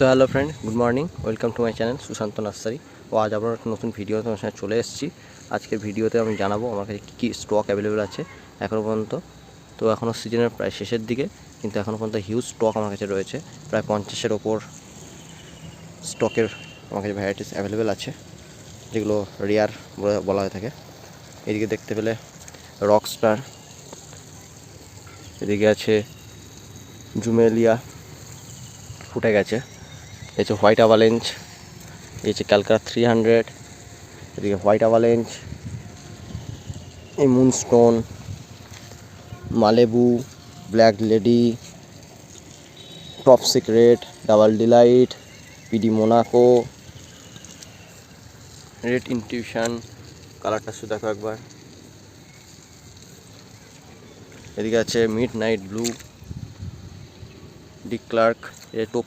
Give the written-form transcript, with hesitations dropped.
So hello friend, good morning, welcome to my channel Sushant Nursery. ও আজ আবার একটা নতুন ভিডিও তোমার সাথে চলে এসেছি। আজকের ভিডিওতে আমি জানাবো আমার কাছে কী কী স্টক অ্যাভেলেবেল আছে এখনও পর্যন্ত। তো এখনও সিজনের প্রায় শেষের দিকে, কিন্তু এখনও পর্যন্ত হিউজ স্টক আমার কাছে রয়েছে। প্রায় 50-এর ওপর স্টকের আমার কাছে ভ্যারাইটিস অ্যাভেলেবেল আছে, যেগুলো রেয়ার বলা হয়ে থাকে। এদিকে দেখতে পেলে রকস্টার, এদিকে আছে জুমেলিয়া ফুটে গেছে, এই হচ্ছে হোয়াইট অ্যাভালেঞ্চ, এই হচ্ছে ক্যালকাটা 300, এদিকে হোয়াইট অ্যাভালেঞ্চ, এই Moonstone, Malibu, Black Lady, Top Secret, Double Delight, PD Monaco, Red Intuition. কালারটা শুধু দেখো একবার। এদিকে আছে Midnight Blue, Dick Clark, এ টোপ